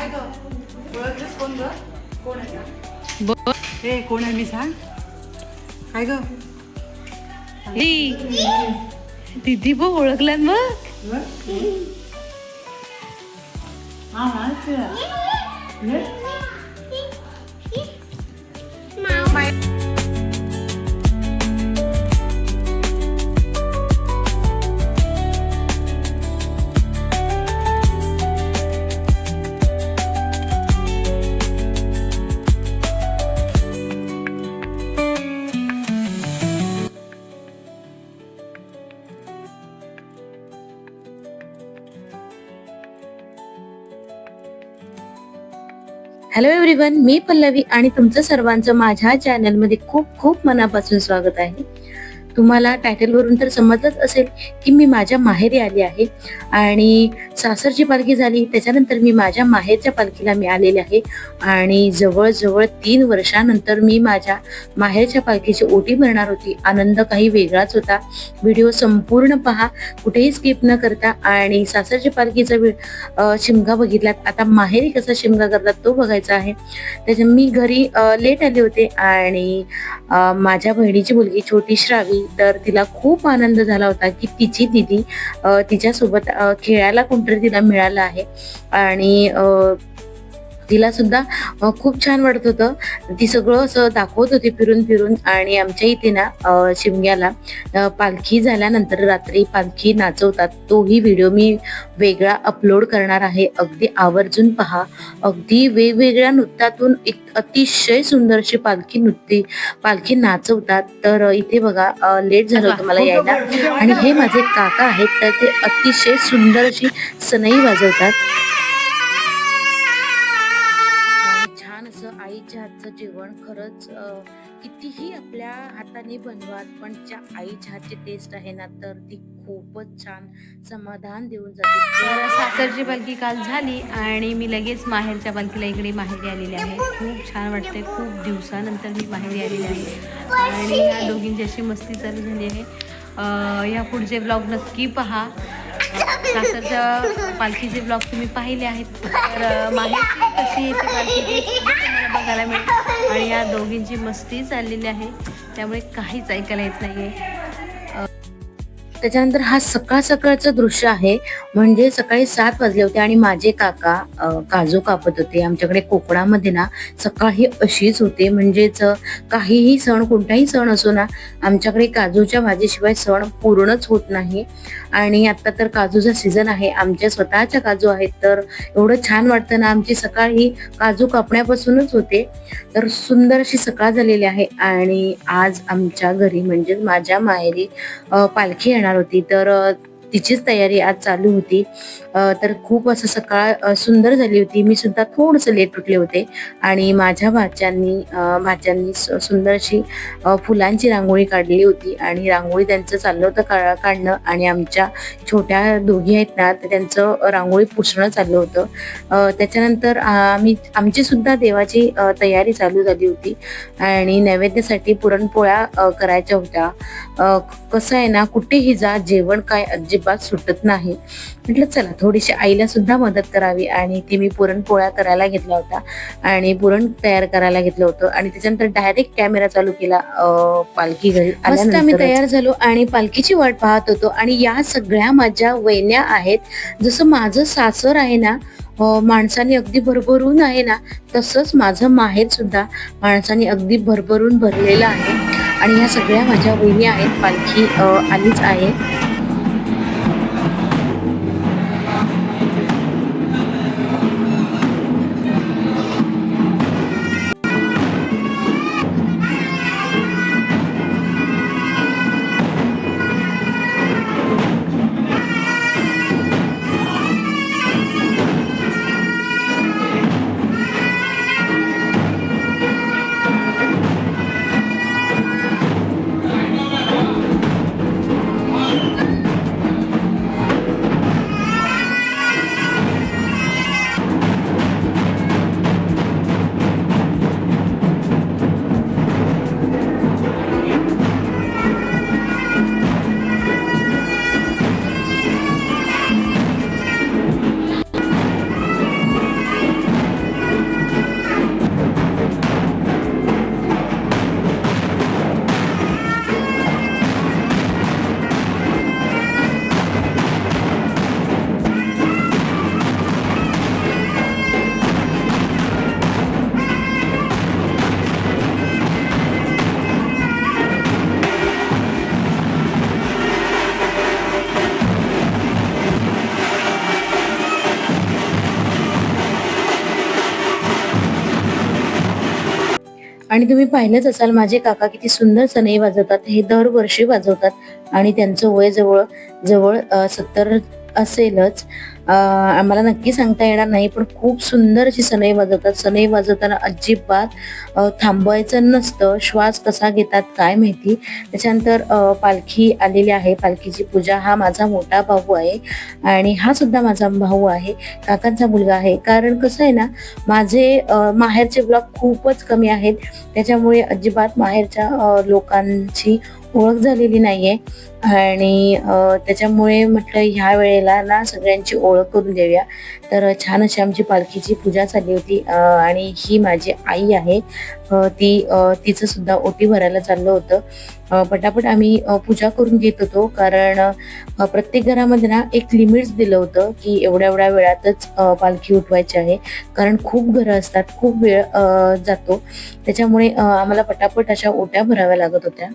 काय ग ओळखलंस कोण ग? कोण आहे बघ हे कोण आहे मी सांग. काय ग दीदी बघ ओळखल्यात बघ. हा हा हॅलो एव्हरीवन, मी पल्लवी आणि तुमचं सर्वांचं माझ्या चॅनलमध्ये खूप खूप मनापासून स्वागत आहे. तुम्हाला टायटलवरून तर समजलंच असेल की मी माझ्या माहेरी आली आहे आणि सासरची पालखी झाली त्याच्यानंतर मी माझ्या माहेरच्या पालखीला मी आलेले आहे आणि जवळजवळ 3 वर्षानंतर मी माझ्या माहेरच्या पालखीची ओटी भरणार होती. आनंद काही वेगळाच होता. व्हिडिओ संपूर्ण पहा, कुठेही स्किप न करता. आणि सासरची पालखीचा शिमगा बघितलात, आता माहेरी कसा शिमगा करतात तो बघायचा आहे. त्याच्या मी घरी लेट आले होते आणि माझ्या बहिणीची मुलगी छोटी श्रावी, तर तिला खूप आनंद झाला होता की तिची दिदी तिच्यासोबत खेळायला कोणतरी तिला मिळालं आहे आणि तिला सुद्धा खूप छान वाटत होतं. ती सगळं असं दाखवत होती फिरून फिरून. आणि आमच्या इथे ना शिमग्याला पालखी झाल्यानंतर रात्री पालखी नाचवतात, तोही व्हिडिओ मी वेगळा अपलोड करणार आहे. अगदी आवर्जून पहा. अगदी वेगवेगळ्या नृत्यातून एक अतिशय सुंदर अशी पालखी नाचवतात. तर इथे बघा लेट झालं होतं मला यायला आणि हे माझे काका आहेत, तर ते अतिशय सुंदर अशी सनई वाजवतात. छान असं आईच्या हातचं जेवण खरंच कितीही आपल्या हाताने बनवात, पण ज्या आईच्या हातची टेस्ट आहे ना, तर ती खूपच छान समाधान देऊन जाते. तर सासरची पालखी काल झाली आणि मी लगेच माहेरच्या पालखीला इकडे माहेरी आलेली आहे. खूप छान वाटते. खूप दिवसानंतर मी माहेरी आलेली आहे आणि या दोघींची अशी मस्ती चालू झाली आहे. या पुढचे ब्लॉग नक्की पहा. सासरच्या पालखीचे ब्लॉग तुम्ही पाहिले आहेत, तर माहेरची कशी येते पालखी ते तुम्हाला बघायला मिळेल. आणि या दोघींची मस्ती चाललेली आहे, त्यामुळे काहीच ऐकायला येत नाही आहे. त्याच्यानंतर हा सकाळ सकाळचं दृश्य आहे. म्हणजे सकाळी 7 वाजले होते आणि माझे काका काजू कापत होते. आमच्याकडे कोकणामध्ये ना सकाळ ही अशीच होते. म्हणजेच काहीही सण, कोणताही सण असो ना, आमच्याकडे काजूच्या भाजीशिवाय सण पूर्णच होत नाही. आणि आता तर काजूचा सीझन आहे, आमच्या स्वतःच्या काजू आहेत, तर एवढं छान वाटतं ना. आमची सकाळ ही काजू कापण्यापासूनच होते. तर सुंदर अशी सकाळ झालेली आहे आणि आज आमच्या घरी म्हणजे माझ्या माहेरी पालखी येणार होती, तर तिचीच तयारी आज चालू होती. तर खूप असं सकाळ सुंदर झाली होती. मी सुद्धा थोडंसं लेट उठले होते आणि माझ्या भाच्यांनी सुंदर अशी फुलांची रांगोळी काढली होती आणि रांगोळी त्यांचं चाललं होतं काढणं आणि आमच्या छोट्या दोघी आहेत ना, तर त्यांचं रांगोळी पुसणं चाललं होतं. त्याच्यानंतर आमची सुद्धा देवाची तयारी चालू झाली होती आणि नैवेद्यासाठी पुरणपोळ्या करायच्या होत्या. कसं आहे ना, कुठेही जा जेवण काय अजिबात सुटत नाही. म्हटलं चला थोडीशी आईला सुद्धा मदत करावी आणि ती मी पुरणपोळ्या करायला घेतला होता आणि पुरण तयार करायला घेतलं होतं. आणि त्याच्यानंतर डायरेक्ट कॅमेरा चालू केला. पालखी घरी आल्यानंतर आम्ही तयार झालो आणि पालखीची वाट पाहत होतो. आणि या सगळ्या माझ्या वहिन्या आहेत. जसं माझं सासर आहे ना माणसाने अगदी भरभरून आहे ना, तसंच माझं माहेर सुद्धा माणसाने अगदी भरभरून भरलेलं आहे. आणि ह्या सगळ्या माझ्या वहिनी आहेत. पालखी आलीच आहे. आणि तुम्ही पाहिलंच असाल माझे काका किती सुंदर सनई वाजवतात. हे दरवर्षी वाजवतात आणि त्यांचं वय जवळ जवळ 70 असेलच. आम्हाला नक्की सांगता येणार नाही, पण खूप सुंदर अशी सनई वाजवतात. सनई वाजवताना अजिबात थांबवायचं नसतं. श्वास कसा घेतात काय माहिती. त्याच्यानंतर पालखी आलेली आहे. पालखीची पूजा. हा माझा मोठा भाऊ आहे आणि हा सुद्धा माझा भाऊ आहे, काकांचा मुलगा आहे. कारण कसं आहे ना, माझे माहेरचे ब्लॉग खूपच कमी आहेत, त्याच्यामुळे अजिबात माहेरच्या लोकांची ओळख झालेली नाहीये आणि त्याच्यामुळे म्हटलं ह्या वेळेला ना सगळ्यांची ओळख करून देऊया. तर छान अशी आमची पालखीची पूजा झाली होती आणि ही माझी आई आहे. तिचं सुद्धा ओटी भरायला चाललं होतं. पटापट आम्ही पूजा करून घेत होतो, कारण प्रत्येक घरामध्ये ना एक लिमिट्स दिलं होतं की एवढ्या एवढ्या वेळातच पालखी उठवायची आहे, कारण खूप घरं असतात, खूप वेळ जातो. त्याच्यामुळे आम्हाला पटापट अशा ओट्या भराव्या लागत होत्या.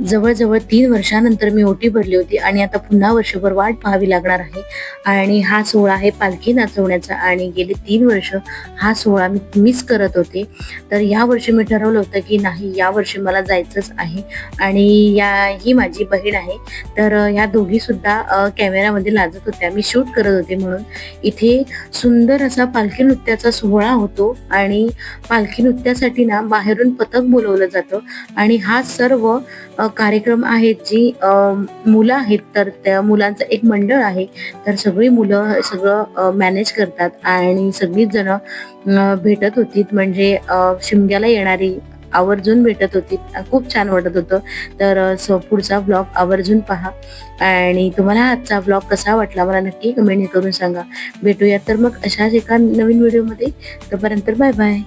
जवळजवळ 3 वर्षानंतर मी ओटी भरली होती आणि आता पुन्हा वर्षभर वाट पाहावी लागणार आहे. आणि हा सोहळा आहे पालखी नाचवण्याचा आणि गेली 3 वर्ष हा सोहळा मी मिस करत होते. तर या वर्षी मी ठरवलं होतं की नाही, या वर्षी मला जायचंच आहे. आणि ही माझी बहीण आहे, तर ह्या दोघी सुद्धा कॅमेरामध्ये लाजत होत्या. मी शूट करत होते म्हणून. इथे सुंदर असा पालखी नृत्याचा सोहळा होतो आणि पालखी नृत्यासाठी ना बाहेरून पथक बोलवलं जातं आणि हा सर्व कार्यक्रम आहेत. जी मुलं आहेत, तर त्या मुलांचं एक मंडळ आहे, तर सगळी मुलं सगळं मॅनेज करतात आणि सगळीच जण भेटत होती. म्हणजे शिमग्याला येणारी आवर्जून भेटत होती. खूप छान वाटत होतं. तर पुढचा ब्लॉग आवर्जून पहा आणि तुम्हाला आजचा ब्लॉग कसा वाटला मला नक्की कमेंट करून सांगा. भेटूया तर मग अशाच एका नवीन व्हिडिओमध्ये. तोपर्यंत बाय बाय.